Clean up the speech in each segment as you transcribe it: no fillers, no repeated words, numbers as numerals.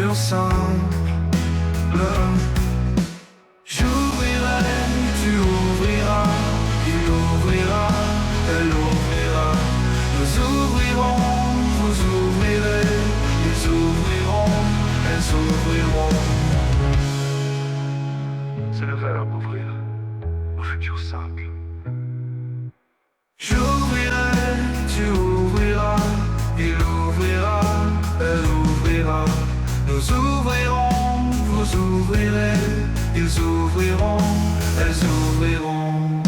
futur simple. J'ouvrirai, tu ouvriras, il ouvrira, elle ouvrira. Nous ouvrirons, vous ouvrirez, ils ouvriront, elles ouvriront. C'est le verbe ouvrir, au futur simple. J'ouvrirai, tu ouvriras, il ouvrira, elle ouvrira. Nous ouvrirons, vous ouvrirez, ils ouvriront, elles ouvriront.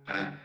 Hein?